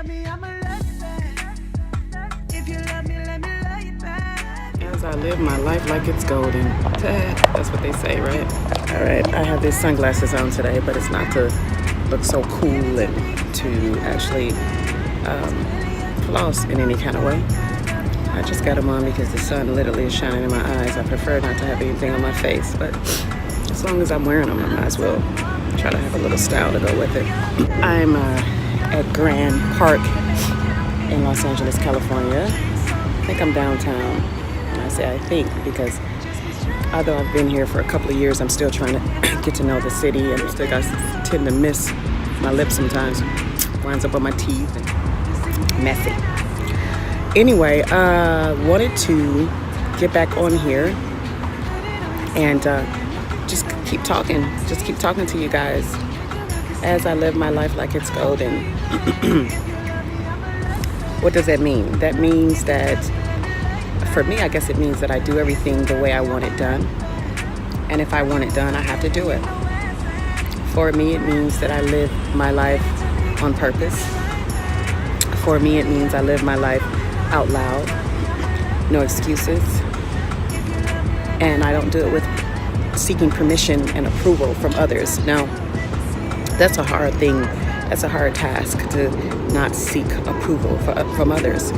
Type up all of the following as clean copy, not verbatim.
As I live my life like it's golden. That's what they say, right? All right, I have these sunglasses on today, but it's not to look so cool and to actually floss in any kind of way. I just got them on because the sun literally is shining in my eyes. I prefer not to have anything on my face, but as long as I'm wearing them, I might as well try to have a little style to go with it. I'm at Grand Park in Los Angeles, California. I think I'm downtown. And I say I think because although I've been here for a couple of years, I'm still trying to get to know the city, and I tend to miss my lips sometimes. Winds up on my teeth and messy. Anyway, wanted to get back on here and just keep talking to you guys as I live my life like it's golden. What does that mean? That means that for me, I guess it means that I do everything the way I want it done. And if I want it done, I have to do it. For me, it means that I live my life on purpose. For me, it means I live my life out loud, no excuses. And I don't do it with seeking permission and approval from others. Now, that's a hard thing. That's a hard task to not seek approval from others,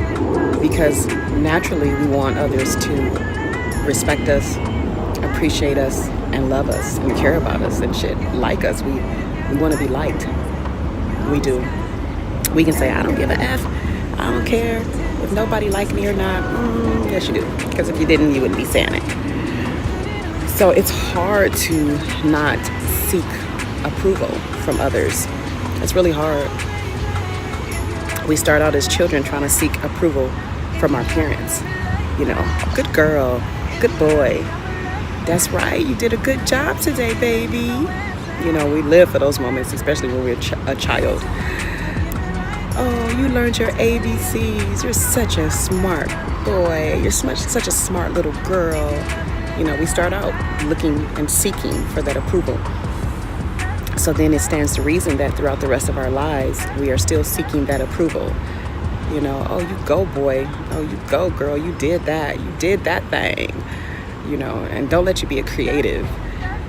because naturally we want others to respect us, appreciate us, and love us, and care about us and shit, like us. We want to be liked. We do. We can say, I don't give a F. I don't care if nobody like me or not. Yes, you do. Because if you didn't, you wouldn't be saying it. So it's hard to not seek approval from others. It's really hard. We start out as children trying to seek approval from our parents. You know, good girl, good boy. That's right, you did a good job today, baby. You know, we live for those moments, especially when we're a child. Oh, you learned your ABCs. You're such a smart boy. You're such a smart little girl. You know, we start out looking and seeking for that approval. So then it stands to reason that throughout the rest of our lives, we are still seeking that approval. You know, oh, you go, boy. Oh, you go, girl. You did that. You did that thing. You know, and don't let you be a creative.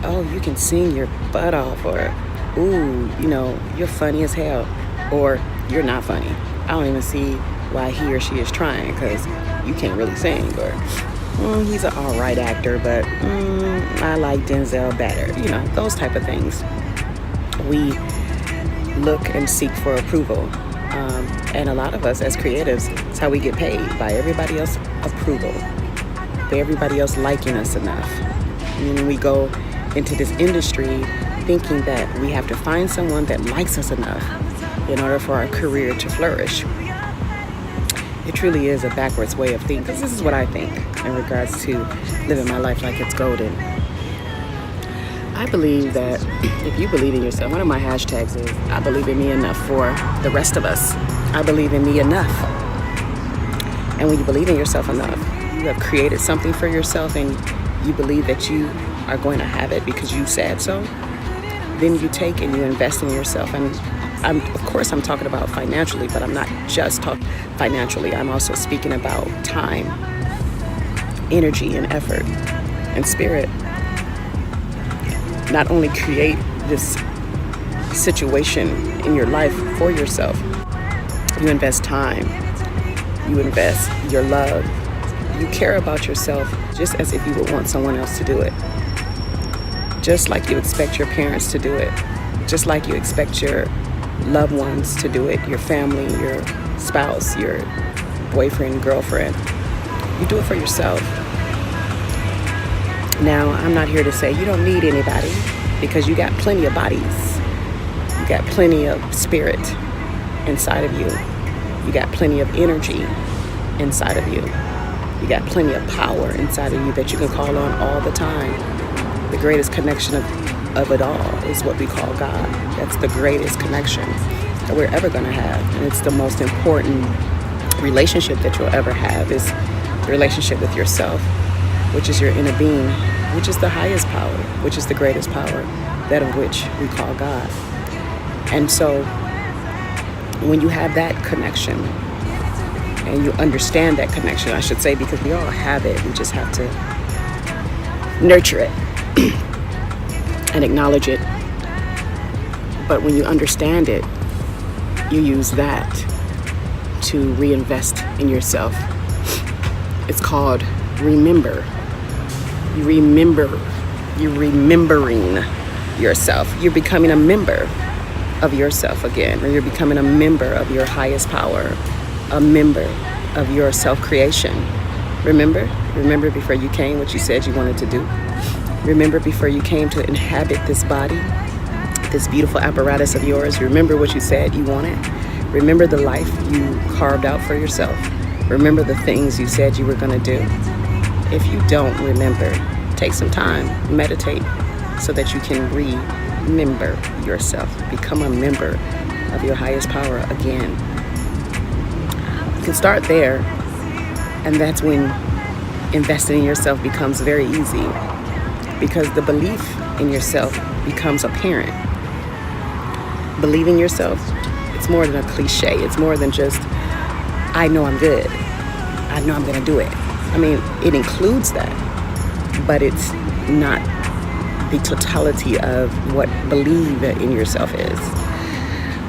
Oh, you can sing your butt off, or, ooh, you know, you're funny as hell, or you're not funny. I don't even see why he or she is trying, because you can't really sing, or he's an all right actor, but I like Denzel better. You know, those type of things. We look and seek for approval. And a lot of us as creatives, it's how we get paid, by everybody else's approval, by everybody else liking us enough. And we go into this industry thinking that we have to find someone that likes us enough in order for our career to flourish. It truly is a backwards way of thinking, because this is what I think in regards to living my life like it's golden. I believe that if you believe in yourself, one of my hashtags is, I believe in me enough for the rest of us. I believe in me enough. And when you believe in yourself enough, you have created something for yourself and you believe that you are going to have it because you said so, then you take and you invest in yourself. And of course I'm talking about financially, but I'm not just talking financially. I'm also speaking about time, energy, and effort, and spirit. Not only create this situation in your life for yourself, you invest time, you invest your love, you care about yourself just as if you would want someone else to do it. Just like you expect your parents to do it, just like you expect your loved ones to do it, your family, your spouse, your boyfriend, girlfriend. You do it for yourself. Now, I'm not here to say you don't need anybody, because you got plenty of bodies. You got plenty of spirit inside of you. You got plenty of energy inside of you. You got plenty of power inside of you that you can call on all the time. The greatest connection of it all is what we call God. That's the greatest connection that we're ever going to have. And it's the most important relationship that you'll ever have, is the relationship with yourself, which is your inner being, which is the highest power, which is the greatest power, that of which we call God. And so When you have that connection and you understand that connection, I should say, because we all have it, we just have to nurture it and acknowledge it. But when you understand it, you use that to reinvest in yourself. It's called remember. You're remembering yourself. You're becoming a member of yourself again, or you're becoming a member of your highest power, a member of your self-creation. Remember before you came what you said you wanted to do. Remember before you came to inhabit this body, this beautiful apparatus of yours. Remember what you said you wanted. Remember the life you carved out for yourself. Remember the things you said you were going to do. If you don't remember, take some time, meditate, so that you can remember yourself. Become a member of your highest power again. You can start there, and that's when investing in yourself becomes very easy, because the belief in yourself becomes apparent. Believing yourself, it's more than a cliche. It's more than just, I know I'm good. I know I'm going to do it. I mean, it includes that, but it's not the totality of what believe in yourself is.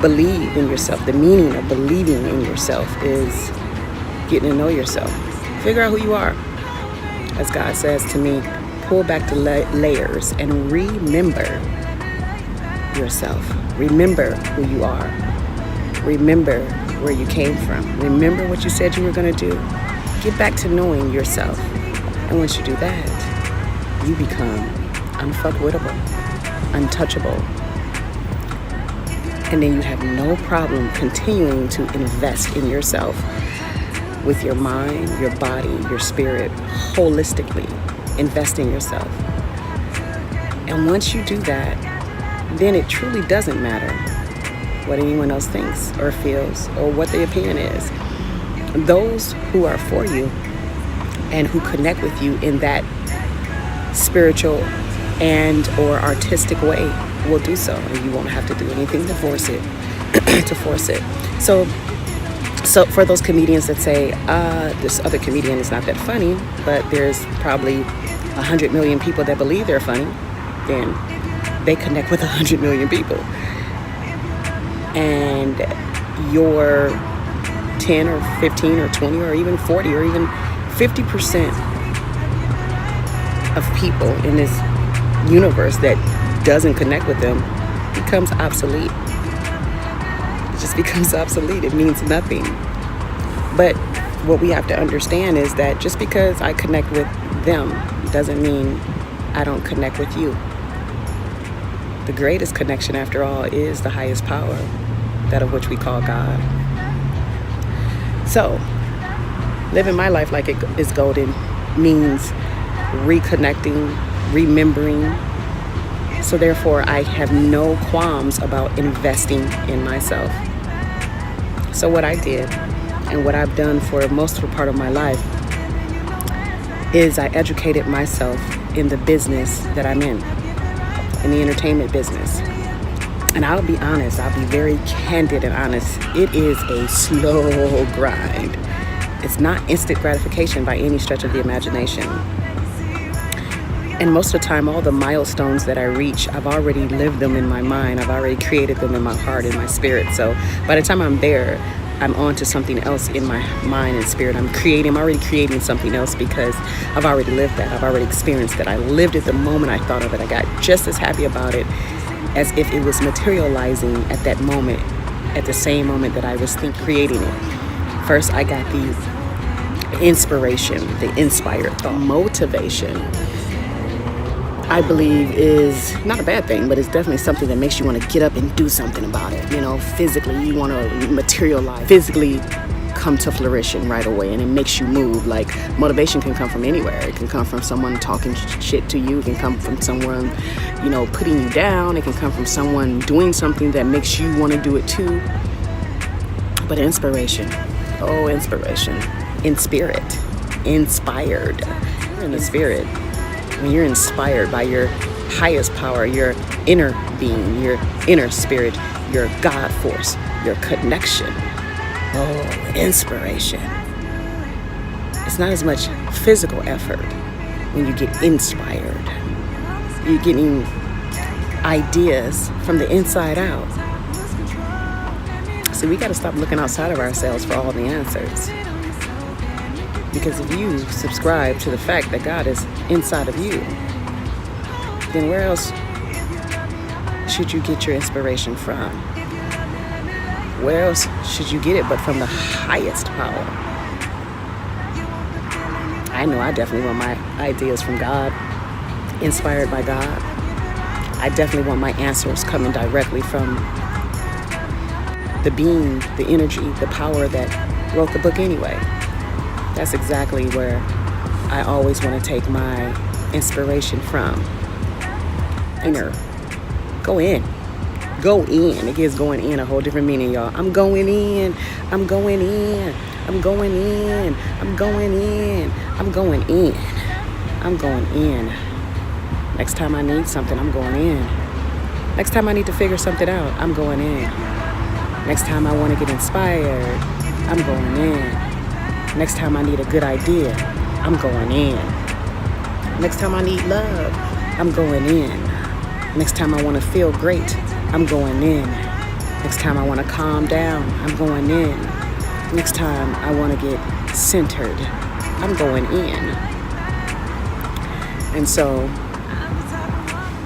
Believe in yourself. The meaning of believing in yourself is getting to know yourself. Figure out who you are. As God says to me, pull back the layers and remember yourself. Remember who you are. Remember where you came from. Remember what you said you were going to do. Get back to knowing yourself. And once you do that, you become unfuckwittable, untouchable. And then you have no problem continuing to invest in yourself with your mind, your body, your spirit, holistically. Invest in yourself. And once you do that, then it truly doesn't matter what anyone else thinks or feels or what the opinion is. Those who are for you and who connect with you in that spiritual and or artistic way will do so, and you won't have to do anything to force it. So for those comedians that say, this other comedian is not that funny, but there's probably 100 million people that believe they're funny, then they connect with 100 million people. And your 10 or 15 or 20 or even 40 or even 50% of people in this universe that doesn't connect with them becomes obsolete. It just becomes obsolete. It means nothing. But what we have to understand is that just because I connect with them doesn't mean I don't connect with you. The greatest connection, after all, is the highest power, that of which we call God. So, living my life like it is golden means reconnecting, remembering. So therefore, I have no qualms about investing in myself. So what I did, and what I've done for most of the part of my life, is I educated myself in the business that I'm in the entertainment business. And I'll be honest, I'll be very candid and honest. It is a slow grind. It's not instant gratification by any stretch of the imagination. And most of the time, all the milestones that I reach, I've already lived them in my mind. I've already created them in my heart and my spirit. So by the time I'm there, I'm on to something else in my mind and spirit. I'm already creating something else because I've already lived that. I've already experienced that. I lived it the moment I thought of it. I got just as happy about it as if it was materializing at that moment, at the same moment that I was creating it. First, I got the inspiration, the inspired thought. Motivation, I believe, is not a bad thing, but it's definitely something that makes you want to get up and do something about it. You know, physically, you want to materialize, physically come to fruition right away, and it makes you move. Like, motivation can come from anywhere. It can come from someone talking shit to you. It can come from someone, you know, putting you down. It can come from someone doing something that makes you want to do it too. But inspiration, in spirit, inspired, in the spirit. When you're inspired by your highest power, your inner being, your inner spirit, your God force, your connection. Oh, inspiration. It's not as much physical effort when you get inspired. You're getting ideas from the inside out. So we got to stop looking outside of ourselves for all the answers. Because if you subscribe to the fact that God is inside of you, then where else should you get your inspiration from? Where else should you get it but from the highest power? I know I definitely want my ideas from God, inspired by God. I definitely want my answers coming directly from the being, the energy, the power that wrote the book anyway. That's exactly where I always want to take my inspiration from. Inner. Go in. Go in. It gives going in a whole different meaning, y'all. I'm going in. I'm going in. I'm going in. I'm going in. I'm going in. I'm going in. Next time I need something, I'm going in. Next time I need to figure something out, I'm going in. Next time I want to get inspired, I'm going in. Next time I need a good idea, I'm going in. Next time I need love, I'm going in. Next time I want to feel great, I'm going in. Next time I want to calm down, I'm going in. Next time I want to get centered, I'm going in. And so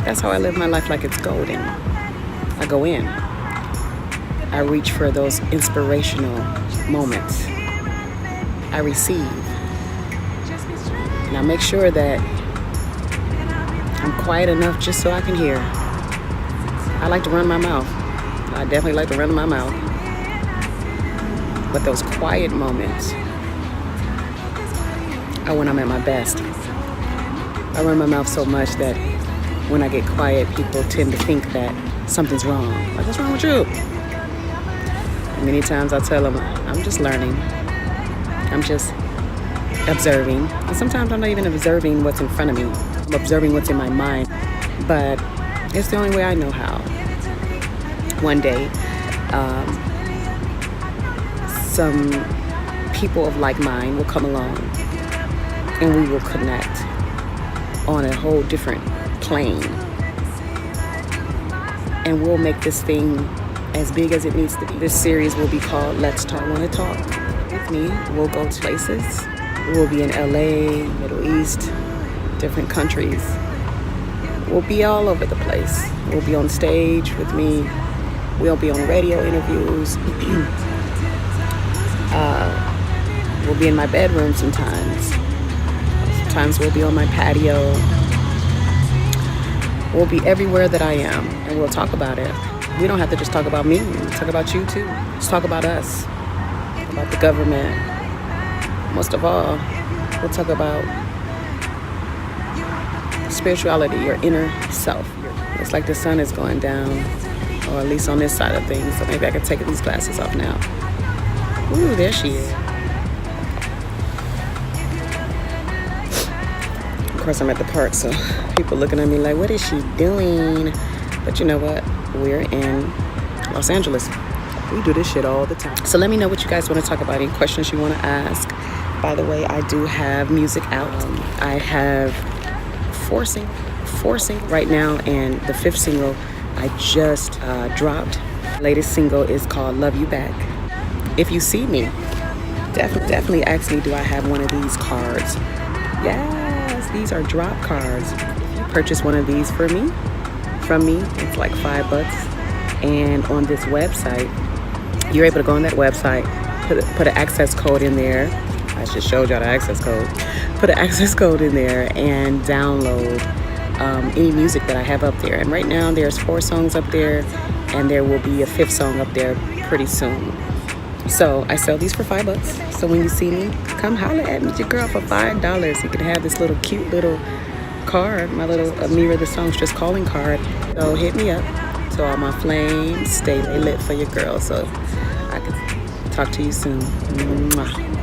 that's how I live my life, like it's golden. I go in. I reach for those inspirational moments. I receive. And I make sure that I'm quiet enough just so I can hear. I like to run my mouth. I definitely like to run my mouth. But those quiet moments are when I'm at my best. I run my mouth so much that when I get quiet, people tend to think that something's wrong. Like, what's wrong with you? And many times I tell them, I'm just learning. I'm just observing. And sometimes I'm not even observing what's in front of me. I'm observing what's in my mind. But it's the only way I know how. One day, some people of like mind will come along and we will connect on a whole different plane. And we'll make this thing as big as it needs to be. This series will be called Let's Talk Wanna Talk. With me, we'll go to places. We'll be in LA, Middle East, different countries. We'll be all over the place. We'll be on stage with me. We'll be on radio interviews. We'll be in my bedroom sometimes. Sometimes we'll be on my patio. We'll be everywhere that I am, and we'll talk about it. We don't have to just talk about me. We'll talk about you too. Let's talk about us, about the government. Most of all, we'll talk about spirituality, your inner self. It's like the sun is going down, or at least on this side of things. So maybe I can take these glasses off now. Ooh, there she is. Of course, I'm at the park, so people looking at me like, what is she doing? But you know what? We're in Los Angeles. We do this shit all the time. So let me know what you guys want to talk about, any questions you want to ask. By the way, I do have music out. I have four singles right now, and the fifth single I just dropped. Latest single is called Love You Back. If you see me, definitely ask me, do I have one of these cards? Yes, these are drop cards. If you purchase one of these from me, it's like $5. And on this website, you're able to go on that website, put an access code in there. I just showed y'all the access code. Put an access code in there and download any music that I have up there. And right now there's 4 songs up there, and there will be a 5th song up there pretty soon. So I sell these for $5. So when you see me, come holler at me, your girl, for $5. You can have this little cute little card, my little Ameerah the Song's Just Calling card. So hit me up. So all my flames, stay lit for your girl. So I can talk to you soon. Mwah.